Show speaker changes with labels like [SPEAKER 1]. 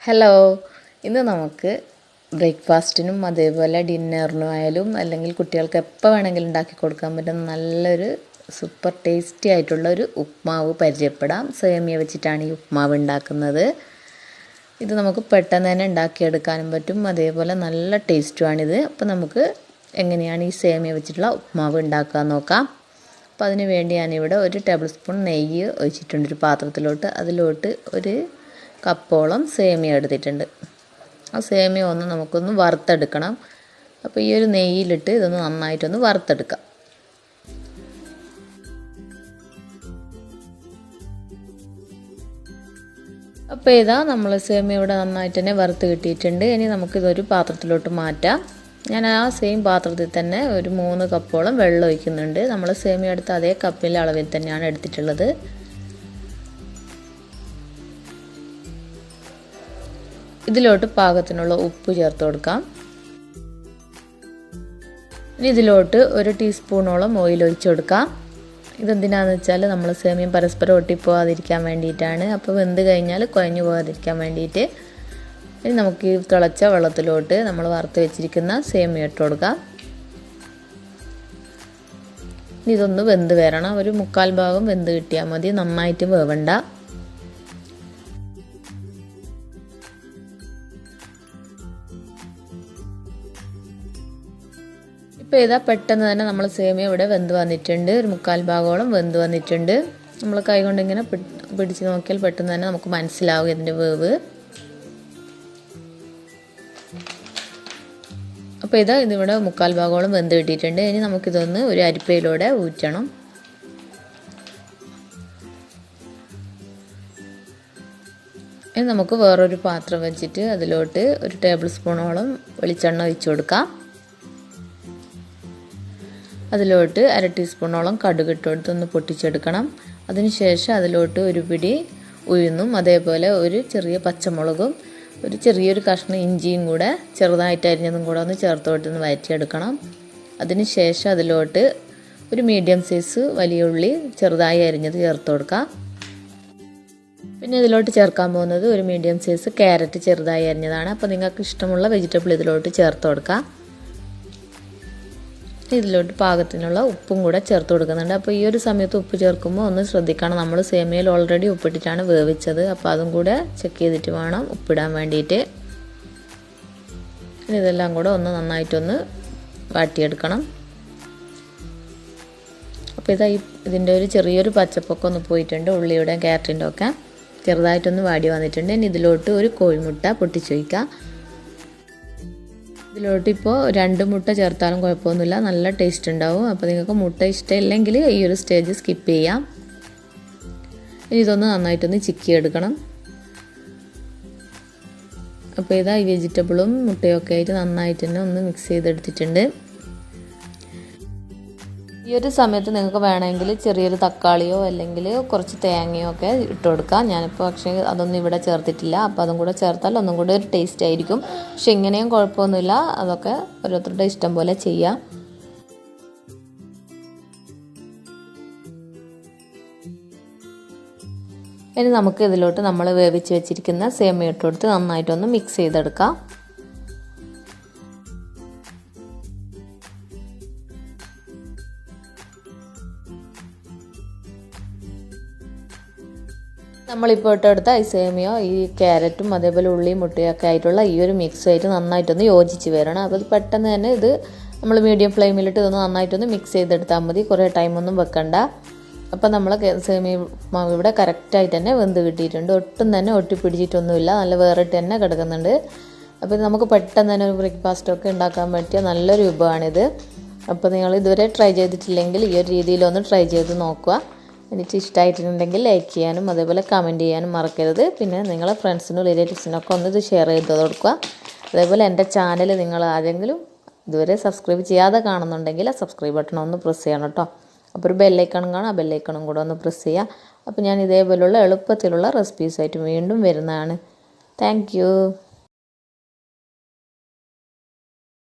[SPEAKER 1] Hello, ഇന്ന് നമുക്ക് ബ്രേക്ക്ഫാസ്റ്റിനും അതേപോലെ ഡിന്നറിനും ആയാലും അല്ലെങ്കിൽ കുട്ടികൾക്ക് എപ്പോൾ വേണമെങ്കിലും ഉണ്ടാക്കി കൊടുക്കാൻ പറ്റുന്ന നല്ലൊരു സൂപ്പർ ടേസ്റ്റി ആയിട്ടുള്ള ഒരു ഉപ്മാവ് പരിചയപ്പെടാം. സേമിയ വെച്ചിട്ടാണ് ഈ ഉപ്മാവ് ഉണ്ടാക്കുന്നത്. ഇത് നമുക്ക് പെട്ടെന്ന് തന്നെ ഉണ്ടാക്കിയെടുക്കാനും പറ്റും, അതേപോലെ നല്ല ടേസ്റ്റുമാണിത്. അപ്പോൾ നമുക്ക് എങ്ങനെയാണ് ഈ സേമിയ വെച്ചിട്ടുള്ള ഉപ്മാവ് ഉണ്ടാക്കാൻ നോക്കാം. അപ്പോൾ അതിന് വേണ്ടി ഞാനിവിടെ 1 ടേബിൾ സ്പൂൺ നെയ്യ് ഒഴിച്ചിട്ടുണ്ട് ഒരു പാത്രത്തിലോട്ട്. അതിലോട്ട് ഒരു കപ്പോളം സേമിയ എടുത്തിട്ടുണ്ട്. ആ സേമിയ നമുക്കൊന്ന് വറുത്തെടുക്കണം. അപ്പോൾ ഈ ഒരു നെയ്യിലിട്ട് ഇതൊന്ന് നന്നായിട്ടൊന്ന് വറുത്തെടുക്കാം. അപ്പോൾ ഇതാ നമ്മൾ സേമിയ ഇവിടെ നന്നായിട്ട് തന്നെ വറുത്ത് കിട്ടിയിട്ടുണ്ട്. ഇനി നമുക്കിതൊരു പാത്രത്തിലോട്ട് മാറ്റാം. ഞാൻ ആ സെയിം പാത്രത്തിൽ തന്നെ ഒരു 3 കപ്പോളം വെള്ളം ഒഴിക്കുന്നുണ്ട്. നമ്മൾ സേമിയ എടുത്ത അതേ കപ്പിൻ്റെ അളവിൽ തന്നെയാണ് എടുത്തിട്ടുള്ളത്. ഇതിലോട്ട് പാകത്തിനുള്ള ഉപ്പ് ചേർത്ത് കൊടുക്കാം. ഇനി ഇതിലോട്ട് 1 ടീസ്പൂണോളം ഓയിൽ ഒഴിച്ചു കൊടുക്കാം. ഇതെന്തിനാണെന്ന് വെച്ചാൽ നമ്മൾ സേമിയ പരസ്പരം ഒട്ടിപ്പോകാതിരിക്കാൻ വേണ്ടിയിട്ടാണ്. അപ്പോൾ വെന്ത് കഴിഞ്ഞാൽ കുഴഞ്ഞു പോകാതിരിക്കാൻ വേണ്ടിയിട്ട്. ഇനി നമുക്ക് ഈ തിളച്ച വെള്ളത്തിലോട്ട് നമ്മൾ വറുത്ത് വെച്ചിരിക്കുന്ന സേമിയ ഇട്ട് കൊടുക്കാം. ഇനി ഇതൊന്ന് വെന്ത് വരണം. ഒരു 3/4 ഭാഗം വെന്ത് കിട്ടിയാൽ മതി, നന്നായിട്ട് വേവണ്ട. ഇപ്പോൾ ഇതാ പെട്ടെന്ന് തന്നെ നമ്മൾ സേമിയ ഇവിടെ വെന്ത് വന്നിട്ടുണ്ട്. ഒരു 3/4 ഭാഗത്തോളം വെന്ത് വന്നിട്ടുണ്ട്. നമ്മൾ കൈ കൊണ്ട് ഇങ്ങനെ പിടിച്ച് നോക്കിയാൽ പെട്ടെന്ന് തന്നെ നമുക്ക് മനസ്സിലാവും ഇതിൻ്റെ വേവ്. അപ്പോൾ ഇതിവിടെ 3/4 ഭാഗത്തോളം വെന്ത് കിട്ടിയിട്ടുണ്ട്. ഇനി നമുക്കിതൊന്ന് ഒരു അരിപ്പയിലൂടെ ഊറ്റണം. ഇനി നമുക്ക് വേറൊരു പാത്രം വെച്ചിട്ട് അതിലോട്ട് 1 ടേബിൾ സ്പൂണോളം വെളിച്ചെണ്ണ ഒഴിച്ചു കൊടുക്കാം. അതിലോട്ട് 1/2 ടീസ്പൂണോളം കടുക് ഇട്ടെടുത്തൊന്ന് പൊട്ടിച്ചെടുക്കണം. അതിനുശേഷം അതിലോട്ട് ഒരു പിടി ഉഴുന്നും അതേപോലെ ഒരു ചെറിയ പച്ചമുളകും ഒരു ചെറിയൊരു കഷ്ണം ഇഞ്ചിയും കൂടെ ചെറുതായിട്ട് അരിഞ്ഞതും കൂടെ ഒന്ന് ചേർത്തൊന്ന് വഴറ്റിയെടുക്കണം. അതിനുശേഷം അതിലോട്ട് ഒരു മീഡിയം സൈസ് വലിയ ഉള്ളി ചെറുതായി അരിഞ്ഞത് ചേർത്ത് കൊടുക്കാം. പിന്നെ ഇതിലോട്ട് ചേർക്കാൻ പോകുന്നത് ഒരു മീഡിയം സൈസ് ക്യാരറ്റ് ചെറുതായി അരിഞ്ഞതാണ്. അപ്പോൾ നിങ്ങൾക്ക് ഇഷ്ടമുള്ള വെജിറ്റബിൾ ഇതിലോട്ട് ചേർത്ത് കൊടുക്കാം. ഇതിലോട്ട് പാകത്തിനുള്ള ഉപ്പും കൂടെ ചേർത്ത് കൊടുക്കുന്നുണ്ട്. അപ്പോൾ ഈ ഒരു സമയത്ത് ഉപ്പ് ചേർക്കുമ്പോൾ ഒന്ന് ശ്രദ്ധിക്കണം. നമ്മൾ സേമിയയിൽ ഓൾറെഡി ഉപ്പിട്ടിട്ടാണ് വേവിച്ചത്. അപ്പോൾ അതും കൂടെ ചെക്ക് ചെയ്തിട്ട് വേണം ഉപ്പിടാൻ വേണ്ടിയിട്ട്. ഇതെല്ലാം കൂടെ ഒന്ന് നന്നായിട്ടൊന്ന് വാട്ടിയെടുക്കണം. അപ്പോൾ ഇതിൻ്റെ ഒരു ചെറിയൊരു പച്ചപ്പൊക്കെ ഒന്ന് പോയിട്ടുണ്ട്. ഉള്ളിയുടെയും ക്യാരറ്റിൻ്റെ ഒക്കെ ചെറുതായിട്ടൊന്ന് വാടി വന്നിട്ടുണ്ട്. ഇനി ഇതിലോട്ട് ഒരു കോഴിമുട്ട പൊട്ടിച്ചൊഴിക്കാം. ഇതിലോട്ട് ഇപ്പോൾ 2 മുട്ട ചേർത്താലും കുഴപ്പമൊന്നുമില്ല, നല്ല ടേസ്റ്റ് ഉണ്ടാവും. അപ്പോൾ നിങ്ങൾക്ക് മുട്ട ഇഷ്ടമില്ലെങ്കിൽ ഈ ഒരു സ്റ്റേജ് സ്കിപ്പ് ചെയ്യാം. ഇനി ഇതൊന്ന് നന്നായിട്ടൊന്ന് ചിക്കിയെടുക്കണം. അപ്പോൾ ഈ വെജിറ്റബിളും മുട്ടയൊക്കെ ആയിട്ട് നന്നായിട്ട് തന്നെ ഒന്ന് മിക്സ് ചെയ്തെടുത്തിട്ടുണ്ട്. ഈ ഒരു സമയത്ത് നിങ്ങൾക്ക് വേണമെങ്കിൽ ചെറിയൊരു തക്കാളിയോ അല്ലെങ്കിൽ കുറച്ച് തേങ്ങയോ ഒക്കെ ഇട്ട് കൊടുക്കാം. ഞാനിപ്പോൾ പക്ഷേ അതൊന്നും ഇവിടെ ചേർത്തിട്ടില്ല. അപ്പോൾ അതും കൂടെ ചേർത്താൽ ഒന്നും കൂടെ ഒരു ടേസ്റ്റ് ആയിരിക്കും. പക്ഷെ ഇങ്ങനെയും കുഴപ്പമൊന്നുമില്ല, അതൊക്കെ ഓരോരുത്തരുടെ ഇഷ്ടം പോലെ ചെയ്യാം. ഇനി നമുക്ക് ഇതിലോട്ട് നമ്മൾ വേവിച്ച് വെച്ചിരിക്കുന്ന സേമിയ ഇട്ട് കൊടുത്ത് നന്നായിട്ടൊന്ന് മിക്സ് ചെയ്തെടുക്കാം. നമ്മളിപ്പോൾ ഇട്ടെടുത്ത ഈ സേമിയ ഈ ക്യാരറ്റും അതേപോലെ ഉള്ളിയും മുട്ടയൊക്കെ ആയിട്ടുള്ള ഈ ഒരു മിക്സായിട്ട് നന്നായിട്ടൊന്ന് യോജിച്ച് വരണം. അപ്പോൾ ഇത് പെട്ടെന്ന് തന്നെ നമ്മൾ മീഡിയം ഫ്ലെയിമിലിട്ട് ഇതൊന്ന് നന്നായിട്ടൊന്ന് മിക്സ് ചെയ്തെടുത്താൽ മതി, കുറേ ടൈമൊന്നും വെക്കണ്ട. അപ്പോൾ നമ്മൾ സേമിയ മാവ് ഇവിടെ കറക്റ്റായിട്ട് തന്നെ വെന്ത് കിട്ടിയിട്ടുണ്ട്. ഒട്ടും തന്നെ ഒട്ടിപ്പിടിച്ചിട്ടൊന്നുമില്ല, നല്ല വേറിട്ട് തന്നെ കിടക്കുന്നുണ്ട്. അപ്പോൾ ഇത് നമുക്ക് പെട്ടെന്ന് തന്നെ ഒരു ബ്രേക്ക്ഫാസ്റ്റൊക്കെ ഉണ്ടാക്കാൻ പറ്റിയ നല്ലൊരു വിഭവമാണിത്. അപ്പോൾ നിങ്ങൾ ഇതുവരെ ട്രൈ ചെയ്തിട്ടില്ലെങ്കിൽ ഈ ഒരു രീതിയിലൊന്ന് ട്രൈ ചെയ്ത് നോക്കുക. എനിക്ക് ഇഷ്ടമായിട്ടുണ്ടെങ്കിൽ ലൈക്ക് ചെയ്യാനും അതേപോലെ കമൻറ്റ് ചെയ്യാനും മറക്കരുത്. പിന്നെ നിങ്ങളെ ഫ്രണ്ട്സിനും റിലേറ്റീവ്സിനൊക്കെ ഒന്ന് ഇത് ഷെയർ ചെയ്ത് കൊടുക്കുക. അതേപോലെ എൻ്റെ ചാനൽ നിങ്ങൾ ആരെങ്കിലും ഇതുവരെ സബ്സ്ക്രൈബ് ചെയ്യാതെ കാണുന്നുണ്ടെങ്കിൽ ആ സബ്സ്ക്രൈബ് ബട്ടൺ ഒന്ന് പ്രസ് ചെയ്യണം കേട്ടോ. അപ്പോൾ ഒരു ബെല്ലൈക്കണും കാണാം, ആ ബെല്ലൈക്കണും കൂടെ ഒന്ന് പ്രസ് ചെയ്യുക. അപ്പോൾ ഞാൻ ഇതേപോലുള്ള എളുപ്പത്തിലുള്ള റെസിപ്പീസായിട്ട് വീണ്ടും വരുന്നതാണ്. താങ്ക്